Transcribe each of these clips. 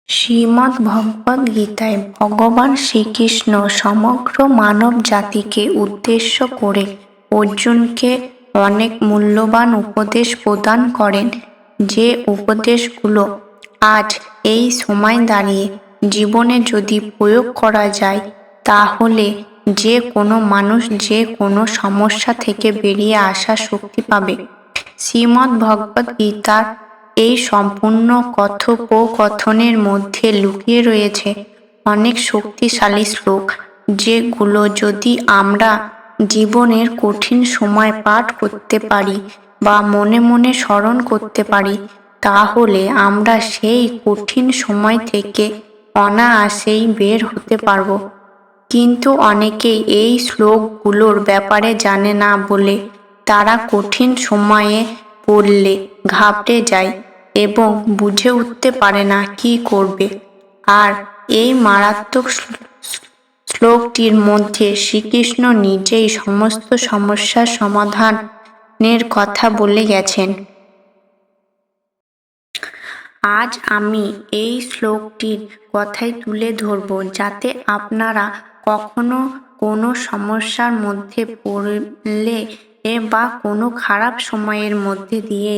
শ্রীমদ্ ভগবদ্ গীতায় ভগবান শ্রীকৃষ্ণ সমগ্র মানব জাতিকে উদ্দেশ্য করে অর্জুনকে অনেক মূল্যবান উপদেশ প্রদান করেন। যে উপদেশগুলো আজ এই সময় দাঁড়িয়ে জীবনে যদি প্রয়োগ করা যায়, তাহলে যে কোনো মানুষ যে কোনো সমস্যা থেকে বেরিয়ে আসার শক্তি পাবে। শ্রীমদ্ ভগবদ্ গীতার এই সম্পূর্ণ কথোপকথনের মধ্যে লুকিয়ে রয়েছে অনেক শক্তিশালী শ্লোক, যেগুলো যদি আমরা জীবনের কঠিন সময় পাঠ করতে পারি বা মনে মনে স্মরণ করতে পারি, তাহলে আমরা সেই কঠিন সময় থেকে অনায়াসেই বের হতে পারব। কিন্তু অনেকেই এই শ্লোকগুলোর ব্যাপারে জানে না বলে তারা কঠিন সময়ে পড়লে ঘাবড়ে যায় এবং বুঝে উঠতে পারে না কি করবে। আর এই মারাত্মক শ্লোকটির মধ্যে শ্রীকৃষ্ণ নিজেই সমস্ত সমস্যার সমাধানের কথা বলে গেছেন। আজ আমি এই শ্লোকটির কথাই তুলে ধরব, যাতে আপনারা কখনো কোনো সমস্যার মধ্যে পড়লে বা কোনো খারাপ সময়ের মধ্যে দিয়ে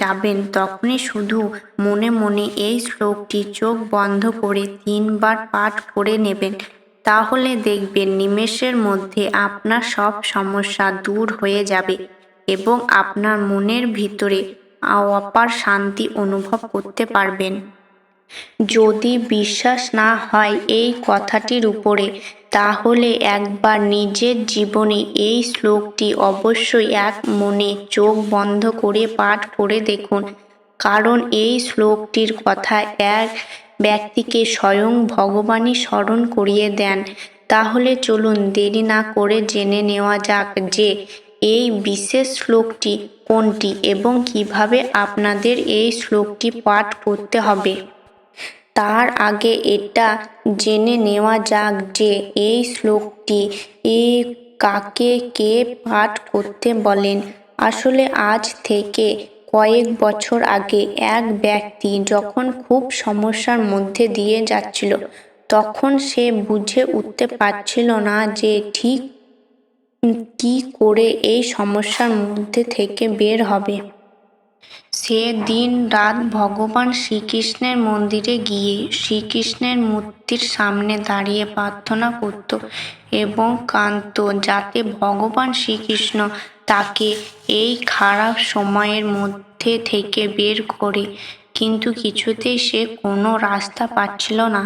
যাবেন, তখনই শুধু মনে মনে এই শ্লোকটি চোখ বন্ধ করে 3 বার পাঠ করে নেবেন। তাহলে দেখবেন নিমেষের মধ্যে আপনার সব সমস্যা দূর হয়ে যাবে এবং আপনার মনের ভিতরে অপার শান্তি অনুভব করতে পারবেন। যদি বিশ্বাস না হয় এই কথাটির উপরে, তাহলে একবার নিজের জীবনে এই শ্লোকটি অবশ্যই এক মনে চোখ বন্ধ করে পাঠ করে দেখুন। কারণ এই শ্লোকটির কথা এক ব্যক্তিকে স্বয়ং ভগবানই স্মরণ করিয়ে দেন। তাহলে চলুন দেরি না করে জেনে নেওয়া যাক যে এই বিশেষ শ্লোকটি কোনটি এবং কিভাবে আপনাদের এই শ্লোকটি পাঠ করতে হবে। তার আগে এটা জেনে নেওয়া যাক যে এই শ্লোকটি কাকে কে পাঠ করতে বলেন। আসলে আজ থেকে কয়েক বছর আগে এক ব্যক্তি যখন খুব সমস্যার মধ্যে দিয়ে যাচ্ছিল, তখন সে বুঝে উঠতে পারছিল না যে ঠিক কি করে এই সমস্যার মধ্যে থেকে বের হবে। সে দিন রাত ভগবান শ্রীকৃষ্ণের মন্দিরে গিয়ে শ্রীকৃষ্ণের মূর্তির সামনে দাঁড়িয়ে প্রার্থনা করত এবং কাঁদত, যাতে ভগবান শ্রীকৃষ্ণ তাকে এই খারাপ সময়ের মধ্যে থেকে বের করে। কিন্তু কিছুতেই সে কোনো রাস্তা পাচ্ছিল না।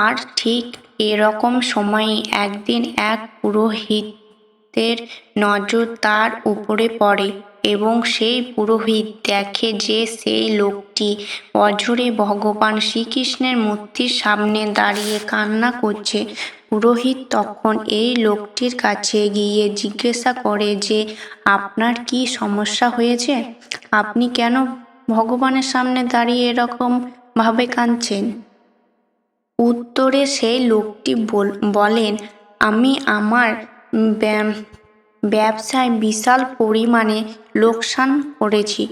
আর ঠিক এরকম সময়ই একদিন এক পুরোহিতের নজর তার উপরে পড়ে এবং সেই পুরোহিত দেখে যে সেই লোকটি অঝোরে ভগবান শ্রীকৃষ্ণের মূর্তির সামনে দাঁড়িয়ে কান্না করছে। পুরোহিত তখন এই লোকটির কাছে গিয়ে জিজ্ঞাসা করে যে, আপনার কি সমস্যা হয়েছে? আপনি কেন ভগবানের সামনে দাঁড়িয়ে এরকম ভাবে কাঁদছেন? উত্তরে সেই লোকটি বলেন, আমি আমার ব্যবসায় বিশাল পরিমাণে লোকসান করেছি।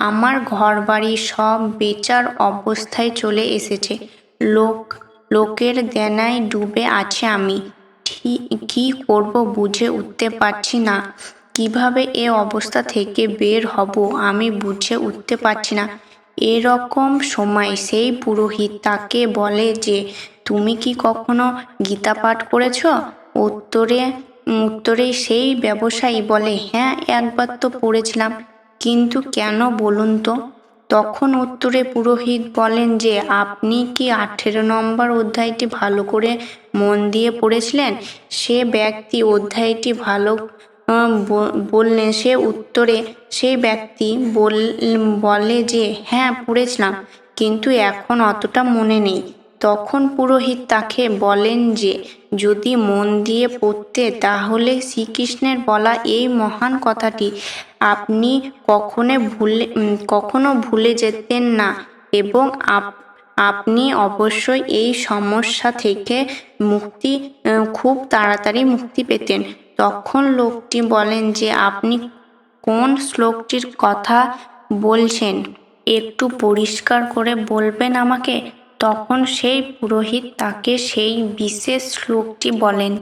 আমার ঘরবাড়ি সব বেচার অবস্থায় চলে এসেছে। লোকের দেনায় ডুবে আছে আমি। কি করব বুঝে উঠতে পারছি না। কিভাবে এ অবস্থা থেকে বের হব আমি বুঝে উঠতে পারছি না। এরকম সময় সেই পুরোহিত তাকে বলে যে, তুমি কি কখনো গীতা পাঠ করেছ? উত্তরে সেই ব্যবসায়ী বলে, হ্যাঁ, একবার তো পড়েছিলাম। কিন্তু কেন বলুন তো? তখন উত্তরে পুরোহিত বলেন যে, আপনি কি 18 নম্বর অধ্যায়টি ভালো করে মন দিয়ে পড়েছিলেন? সে ব্যক্তি অধ্যায়টি ভালো বললেন। সেই ব্যক্তি বলে যে, হ্যাঁ, পড়েছিলাম, কিন্তু এখন অতটা মনে নেই। তখন পুরোহিত তাকে বলেন যে, যদি মন দিয়ে পড়তে, তাহলে শ্রীকৃষ্ণের বলা এই মহান কথাটি আপনি কখনো ভুলে যেতেন না এবং আপনি অবশ্যই এই সমস্যা থেকে খুব তাড়াতাড়ি মুক্তি পেতেন। তখন লোকটি বলেন যে, আপনি কোন শ্লোকটির কথা বলছেন? একটু পরিষ্কার করে বলবেন আমাকে? তখন সেই পুরোহিত তাকে সেই বিশেষ শ্লোকটি বলেন।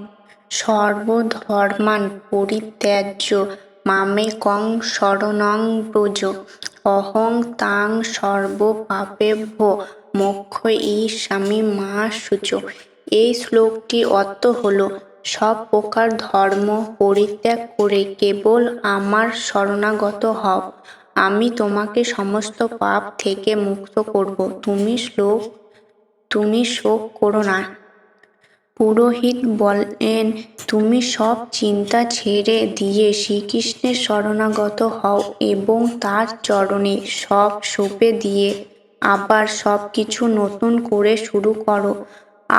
সর্বধর্মান পরিত্যাজ্য মামেকং শরণং ব্রজ অহং তাং সর্বপাপেভ্যো মোক্ষয়িষ্যামি মা শুচো। এই শ্লোকটির অর্থ হল, সব প্রকার ধর্ম পরিত্যাগ করে কেবল আমার শরণাগত হও, আমি তোমাকে সমস্ত পাপ থেকে মুক্ত করব। তুমি শোক করো না। পুরোহিত বলেন, তুমি সব চিন্তা ছেড়ে দিয়ে শ্রীকৃষ্ণের শরণাগত হও এবং তার চরণে সব সঁপে দিয়ে আবার সব কিছু নতুন করে শুরু করো।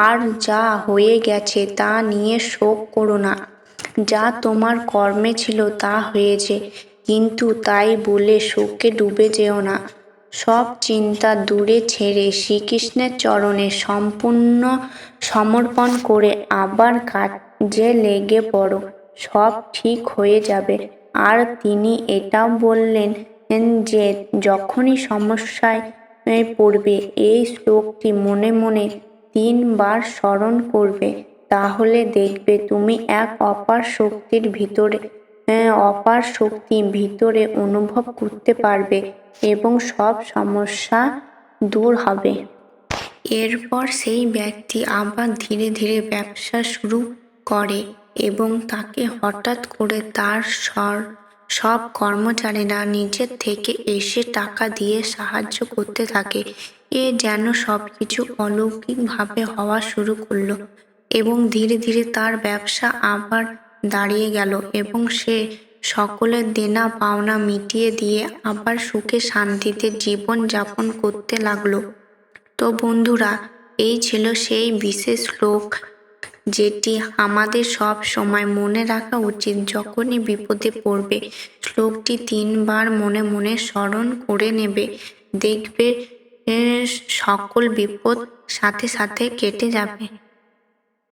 আর যা হয়ে গেছে তা নিয়ে শোক করো না। যা তোমার কর্মে ছিল তা হয়েছে, কিন্তু তাই বলে শোকে ডুবে যেও না। সব চিন্তা দূরে ছেড়ে শ্রীকৃষ্ণের চরণে সম্পূর্ণ সমর্পণ করে আবার কাজে লেগে পড়ো, সব ঠিক হয়ে যাবে। আর তিনি এটাও বললেন যে যখনই সমস্যায় পড়বে এই শ্লোকটি মনে মনে 3 বার স্মরণ করবে, তাহলে দেখবে তুমি এক অপার শক্তি ভিতরে অনুভব করতে পারবে এবং সব সমস্যা দূর হবে। এরপর সেই ব্যক্তি আবার ধীরে ধীরে ব্যবসা শুরু করে এবং তাকে হঠাৎ করে তার সব কর্মচারীরা নিজের থেকে এসে টাকা দিয়ে সাহায্য করতে থাকে। যেন সবকিছু অলৌকিকভাবে হওয়া শুরু করলো এবং ধীরে ধীরে তার ব্যবসা আবার দাঁড়িয়ে গেল এবং সে সকলের দেনা পাওনা মিটিয়ে দিয়ে আবার সুখে শান্তিতে জীবন যাপন করতে লাগলো। তো বন্ধুরা, এই ছিল সেই বিশেষ শ্লোক যেটি আমাদের সব সময় মনে রাখা উচিত। যখনই বিপদে পড়বে শ্লোকটি 3 বার মনে মনে স্মরণ করে নেবে, দেখবে সকল বিপদ সাথে সাথে কেটে যাবে।